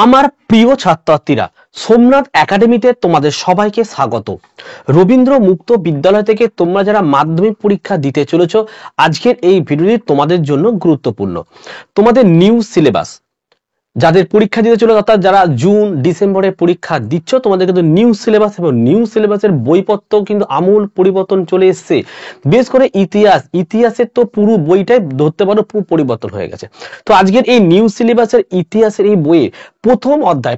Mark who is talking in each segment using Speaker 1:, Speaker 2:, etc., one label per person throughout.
Speaker 1: আমার প্রিয় ছাত্রছাত্রীরা, সোমনাথ একাডেমিতে তোমাদের সবাইকে স্বাগত। রবীন্দ্র মুক্ত বিদ্যালয় থেকে তোমরা যারা মাধ্যমিক পরীক্ষা দিতে চলেছো, আজকের এই ভিডিওটি তোমাদের জন্য গুরুত্বপূর্ণ। তোমাদের নিউ সিলেবাস যাদের পরীক্ষা দিতে চলে, অর্থাৎ যারা জুন ডিসেম্বরে পরীক্ষা দিচ্ছ, তোমাদের কিন্তু নিউ সিলেবাস এবং নিউ সিলেবাসের বইপত্র কিন্তু আমূল পরিবর্তন চলে এসছে। বিশেষ করে ইতিহাসের তো পুরো বইটাই ধরতে পারো পুরো পরিবর্তন হয়ে গেছে। তো আজকের এই নিউ সিলেবাসের ইতিহাসের এই বইয়ে প্রথম অধ্যায়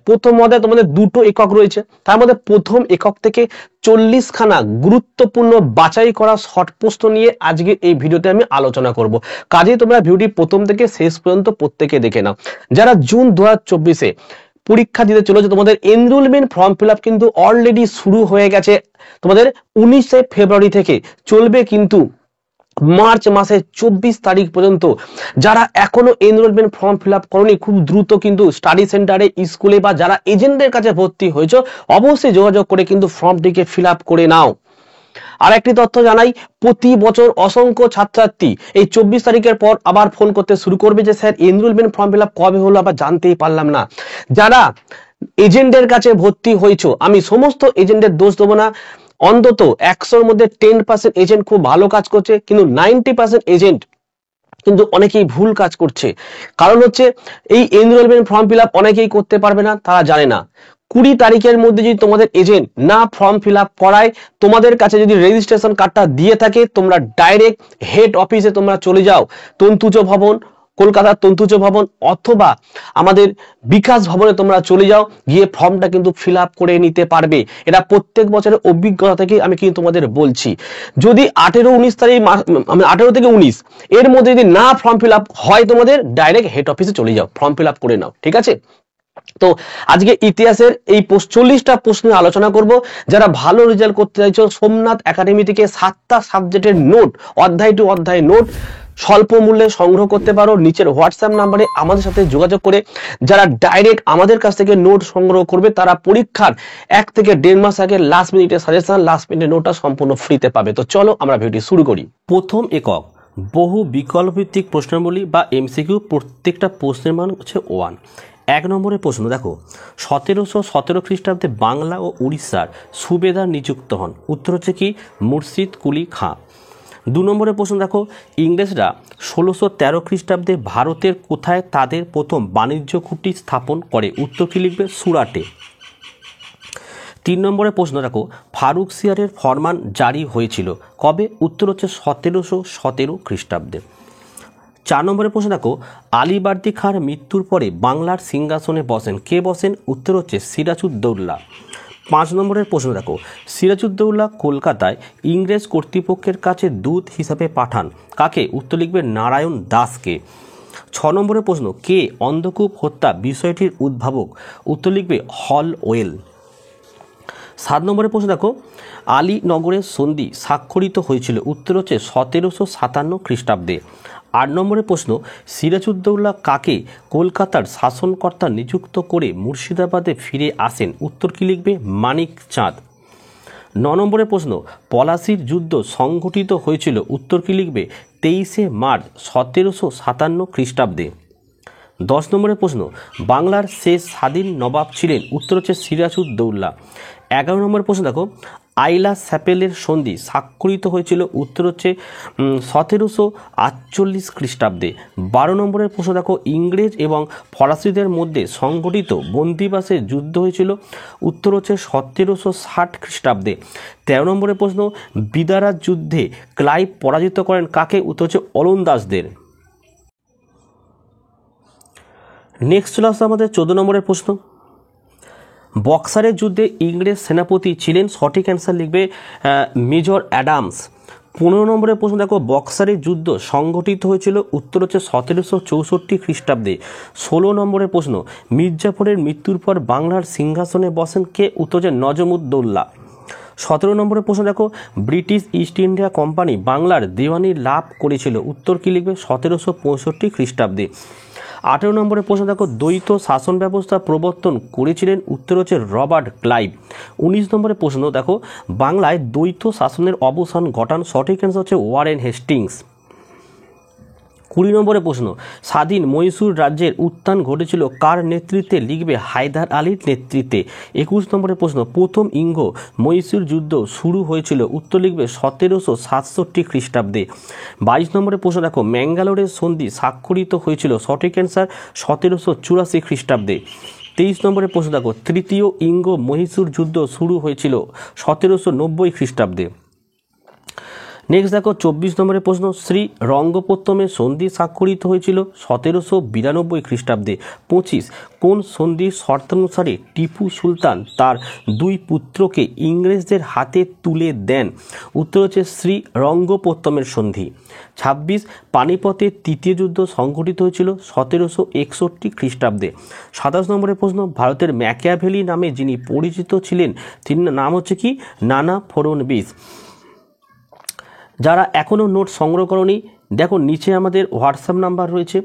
Speaker 1: তোমাদের দুটো একক রয়েছে। তার মধ্যে প্রথম একক থেকে 40 খানা গুরুত্বপূর্ণ বাছাই করা শর্ট প্রশ্ন নিয়ে আজকে এই ভিডিওতে আমি আলোচনা করব। কাজেই তোমরা ভিডিওটি প্রথম থেকে শেষ পর্যন্ত প্রত্যেকে দেখে নাও। যারা জুন 2024-এ পরীক্ষা দিতে চলেছে, তোমাদের এনরোলমেন্ট ফর্ম ফিল আপ কিন্তু অলরেডি শুরু হয়ে গেছে। তোমাদের 19শে ফেব্রুয়ারি থেকে চলবে কিন্তু মার্চ মাসের 24 তারিখ পর্যন্ত। যারা এখনো এনরোলমেন্ট ফর্ম ফিল আপ করনি, খুব দ্রুত কিন্তু স্টাডি সেন্টারে, স্কুলে বা যারা এজেন্টের কাছে ভর্তি হয়েছে, অবশ্যই যোগাযোগ করে কিন্তু ফর্মটিকে ফিল আপ করে নাও। আর একটি তথ্য জানাই, প্রতি বছর অসংখ্য ছাত্রছাত্রী এই 24 তারিখের পর আবার ফোন করতে শুরু করবে যে sir enrollment form fill up কবে হলো, আবার জানতেই পারলাম না। যারা এজেন্টের কাছে ভর্তি হয়েছো, আমি সমস্ত এজেন্টের দোষ দেবো না। অন্তত 100-র মধ্যে 10% এজেন্ট খুব ভালো কাজ করছে, কিন্তু 90% এজেন্ট কিন্তু অনেকেই ভুল কাজ করছে। কারণ হচ্ছে এই এনরোলমেন্ট ফর্ম ফিল আপ অনেকেই করতে পারবে না, তারা জানে না। 20 তারিখের মধ্যে যদি তোমাদের এজেন্ট না ফর্ম ফিল আপ করায়, তোমাদের কাছে যদি রেজিস্ট্রেশন কার্ডটা দিয়ে থাকে, তোমরা ডাইরেক্ট হেড অফিসে তোমরা চলে যাও, তন্তুজ ভবন, কলকাতার তন্তুজ ভবন অথবা আমাদের বিকাশ ভবনে তোমরা চলে যাও, গিয়ে ফর্মটা কিন্তু ফিল আপ করে নিতে পারবে। এটা প্রত্যেক বছরের অভিজ্ঞতা থেকে আমি কিন্তু তোমাদের বলছি। যদি 18-19 তারিখ, 18 থেকে 19 এর মধ্যে যদি না ফর্ম ফিল আপ হয়, তোমাদের ডাইরেক্ট হেড অফিসে চলে যাও, ফর্ম ফিল আপ করে নাও, ঠিক আছে? তো আজকে ইতিহাসের এই 40টা প্রশ্ন আলোচনা করব। যারা ভালো রেজাল্ট করতে চাইছো, সোমনাথ একাডেমি থেকে 7টা সাবজেক্টের নোট, অধ্যায় টু অধ্যায় নোট স্বল্প মূল্যে সংগ্রহ করতে পারো নিচের হোয়াটসঅ্যাপ নাম্বারে আমাদের সাথে যোগাযোগ করে। যারা ডাইরেক্ট আমাদের কাছ থেকে নোট সংগ্রহ করবে, তারা পরীক্ষার 1 থেকে 1.5 মাস আগে লাস্ট মিনিটে সাজেশন, লাস্ট মিনিটে নোটটা সম্পূর্ণ ফ্রিতে পাবে। তো চলো আমরা ভিডিওটি শুরু করি। প্রথম একক, বহু বিকল্প ভিত্তিক প্রশ্নাবলী বা এমসিকিউ। প্রত্যেকটা প্রশ্নের মান হচ্ছে 1। 1 নম্বরের প্রশ্ন দেখো, 1717 খ্রিস্টাব্দে বাংলা ও উড়িষ্যার সুবেদার নিযুক্ত হন। উত্তর হচ্ছে কি? মুর্শিদ কুলি খাঁ। 2 নম্বরের প্রশ্ন দেখো, ইংরেজরা 1613 খ্রিস্টাব্দে ভারতের কোথায় তাদের প্রথম বাণিজ্য কুঠি স্থাপন করে? উত্তর কি লিখবে? সুরাটে। 3 নম্বরের প্রশ্ন দেখো, ফারুকসিয়ারের ফরমান জারি হয়েছিল কবে? উত্তর হচ্ছে 1717 খ্রিস্টাব্দে। 4 নম্বরের প্রশ্ন দেখো, আলীবর্দী খাঁর মৃত্যুর পরে বাংলার সিংহাসনে বসেন কে? বসেন? উত্তর হচ্ছে সিরাজউদ্দৌলা। 5 নম্বরের প্রশ্ন দেখো, সিরাজউদ্দৌলা কলকাতায় ইংরেজ কর্তৃপক্ষের কাছে দূত হিসাবে পাঠান কাকে? উত্তর লিখবে নারায়ণ দাসকে। 6 নম্বরের প্রশ্ন, কে অন্ধকূপ হত্যা বিষয়টির উদ্ভাবক? উত্তর লিখবে হলওয়েল। 7 নম্বরের প্রশ্ন দেখো, আলীনগরের সন্ধি স্বাক্ষরিত হয়েছিল? উত্তর হচ্ছে 1757 খ্রিস্টাব্দে। 8 নম্বরের প্রশ্ন, সিরাজউদ্দৌলা কাকে কলকাতার শাসনকর্তা নিযুক্ত করে মুর্শিদাবাদে ফিরে আসেন? উত্তর কি লিখবে? মানিক চাঁদ। 9 নম্বরের প্রশ্ন, পলাশির যুদ্ধ সংঘটিত হয়েছিল? উত্তর কি লিখবে? 23শে মার্চ 1757 খ্রিস্টাব্দে। 10 নম্বরের প্রশ্ন, বাংলার শেষ স্বাধীন নবাব ছিলেন? উত্তর হচ্ছে সিরাজউদ্দৌলা। 11 নম্বরের প্রশ্ন দেখো, আইলা স্যাপেলের সন্ধি স্বাক্ষরিত হয়েছিল? উত্তর হচ্ছে 1748 খ্রিস্টাব্দে। 12 নম্বরের প্রশ্ন দেখো, ইংরেজ এবং ফরাসিদের মধ্যে সংগঠিত বন্দিবাসে যুদ্ধ হয়েছিল? উত্তর হচ্ছে 1760 খ্রিস্টাব্দে। 13 নম্বরের প্রশ্ন, বিদারার যুদ্ধে ক্লাইভ পরাজিত করেন কাকে? উত্তর হচ্ছে ওলন্দাজদের। নেক্সট চলে আসছে আমাদের 14 নম্বরের প্রশ্ন, বক্সারের যুদ্ধে ইংরেজ সেনাপতি ছিলেন? সঠিক অ্যান্সার লিখবে মেজর অ্যাডামস। 15 নম্বরের প্রশ্ন দেখো, বক্সারের যুদ্ধ সংগঠিত হয়েছিল? উত্তর হচ্ছে 1764 খ্রিস্টাব্দে। 16 নম্বরের প্রশ্ন, মির্জাফরের মৃত্যুর পর বাংলার সিংহাসনে বসেন কে? উত্তর হচ্ছে নজমুদ্দৌলা। 17 নম্বরের প্রশ্ন দেখো, ব্রিটিশ ইস্ট ইন্ডিয়া কোম্পানি বাংলার দেওয়ানি লাভ করেছিল? উত্তর কি লিখবে? 1765 খ্রিস্টাব্দে। 18 নম্বরের প্রশ্ন দেখো, দ্বৈত শাসন ব্যবস্থা প্রবর্তন করেছিলেন? উত্তর হচ্ছে রবার্ট ক্লাইভ। 19 নম্বরের প্রশ্ন দেখো, বাংলায় দ্বৈত শাসনের অবসান ঘটান? সঠিক অ্যান্সার হচ্ছে ওয়ারেন হেস্টিংস। 20 নম্বরের প্রশ্ন, স্বাধীন মহীশূর রাজ্যের উত্থান ঘটেছিল কার নেতৃত্বে? লিখবে হায়দার আলীর নেতৃত্বে। 21 নম্বরের প্রশ্ন, প্রথম ইঙ্গ মহীশূর যুদ্ধ শুরু হয়েছিল? উত্তর লিখবে 1767 খ্রিস্টাব্দে। 22 নম্বরের প্রশ্ন দেখো, ম্যাঙ্গালোরের সন্ধি স্বাক্ষরিত হয়েছিল? সঠিক অ্যান্সার 1784 খ্রিস্টাব্দে। 23 নম্বরের প্রশ্ন দেখো, তৃতীয় ইঙ্গ মহীশূর যুদ্ধ শুরু হয়েছিল 1790 খ্রিস্টাব্দে। নেক্সট দেখো 24 নম্বরের প্রশ্ন, শ্রী রঙ্গপত্তমের সন্ধি স্বাক্ষরিত হয়েছিল 1792 খ্রিস্টাব্দে। 25, কোন সন্ধির শর্তানুসারে টিপু সুলতান তার 2 পুত্রকে ইংরেজদের হাতে তুলে দেন? উত্তর হচ্ছে শ্রী রঙ্গপত্তমের সন্ধি। 26, পানিপথের তৃতীয় যুদ্ধ সংঘটিত হয়েছিল 1761 খ্রিস্টাব্দে। 27 নম্বরের প্রশ্ন, ভারতের ম্যাকিয়াভেলি নামে যিনি পরিচিত ছিলেন তিনি নাম হচ্ছে কি? নানা ফড়নবিস। যারা এখনও নোট সংগ্রহ করনি, দেখো নিচে আমাদের হোয়াটসঅ্যাপ নাম্বার রয়েছে,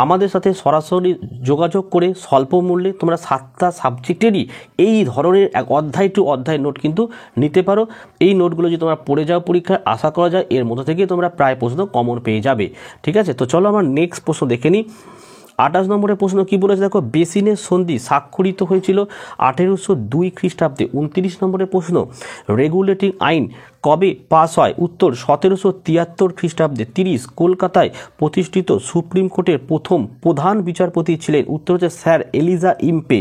Speaker 1: আমাদের সাথে সরাসরি যোগাযোগ করে স্বল্প মূল্যে তোমরা 7টা সাবজেক্টেরই এই ধরনের এক অধ্যায় টু অধ্যায় নোট কিন্তু নিতে পারো। এই নোটগুলো যদি তোমরা পড়ে যাও পরীক্ষায়, আশা করা যায় এর মধ্যে থেকে তোমরা প্রায় প্রশ্ন কমন পেয়ে যাবে। ঠিক আছে, তো চলো আমার নেক্সট প্রশ্ন দেখে নিই। 28 নম্বরের প্রশ্ন কি বলেছে দেখো, বেসিনের সন্ধি স্বাক্ষরিত হয়েছিল 1802 খ্রিস্টাব্দে। 29 নম্বরের প্রশ্ন, রেগুলেটিং আইন কবে পাস হয়? উত্তর 1773 খ্রিস্টাব্দে। 30, কলকাতায় প্রতিষ্ঠিত সুপ্রিম কোর্টের প্রথম প্রধান বিচারপতি ছিলেন? উত্তর হচ্ছে স্যার এলিজা ইম্পে।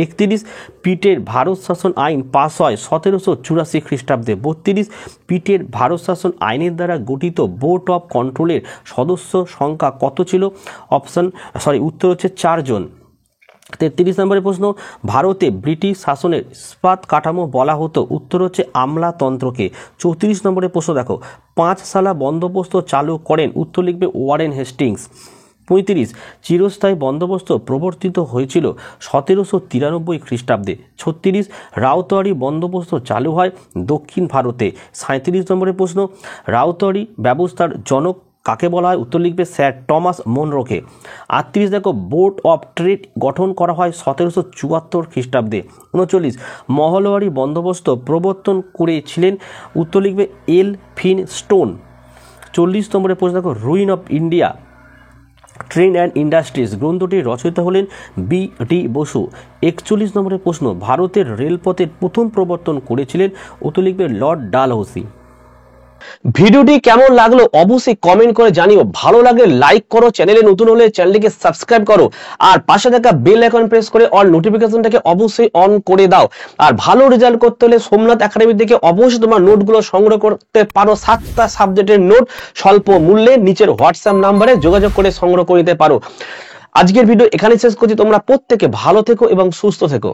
Speaker 1: 31, পিটের ভারত শাসন আইন পাস হয় 1784 খ্রিস্টাব্দে। 32, পিটের ভারত শাসন আইনের দ্বারা গঠিত বোর্ড অফ কন্ট্রোলের সদস্য সংখ্যা কত ছিল? উত্তর হচ্ছে 4 জন। 33 নম্বরের প্রশ্ন, ভারতে ব্রিটিশ শাসনের ইস্পাত কাঠামো বলা হতো? উত্তর হচ্ছে আমলাতন্ত্রকে। 34 নম্বরের প্রশ্ন দেখো, 5 সালা বন্দোবস্ত চালু করেন? উত্তর লিখবে ওয়ারেন হেস্টিংস। 35, চিরস্থায়ী বন্দোবস্ত প্রবর্তিত হয়েছিল 1793 খ্রিস্টাব্দে। 36, রাউতওয়ারি বন্দোবস্ত চালু হয় দক্ষিণ ভারতে। 37 নম্বরের প্রশ্ন, রাউতওয়ারি ব্যবস্থার জনক কাকে বলা হয়? উত্তর লিখবে স্যার টমাস মনরোকে। 38, দেখো বোর্ড অফ ট্রেড গঠন করা হয় 1774 খ্রিস্টাব্দে। 39, মহলওয়ারি বন্দোবস্ত প্রবর্তন করেছিলেন? উত্তর লিখবে এল ফিন স্টোন। 40 নম্বরের প্রশ্ন দেখো, ruin of India trade and industries গ্রন্থটির রচয়িতা হলেন বি.ডি. বসু। 41 নম্বরের প্রশ্ন, ভারতের রেলপথের প্রথম প্রবর্তন করেছিলেন? উত্তর লিখবে লর্ড ডালহৌসি। ভিডিওটি কেমন লাগলো অবশ্যই কমেন্ট করে জানিও। ভালো লাগলে লাইক করো, চ্যানেলে নতুন হলে চ্যানেলটিকে সাবস্ক্রাইব করো, আর পাশে থাকা বেল আইকন প্রেস করে অল নোটিফিকেশনটাকে অবশ্যই অন করে দাও। আর ভালো রেজাল্ট করতে হলে সোমনাথ একাডেমি থেকে অবশ্যই তোমার নোটগুলো সংগ্রহ করতে পারো। 7টা সাবজেক্টের নোট স্বল্প মূল্যে নিচের হোয়াটসঅ্যাপ নাম্বারে যোগাযোগ করে সংগ্রহ করে নিতে পারো। আজকের ভিডিও এখানে শেষ করছি। তোমরা প্রত্যেকে ভালো থেকো এবং সুস্থ থেকো।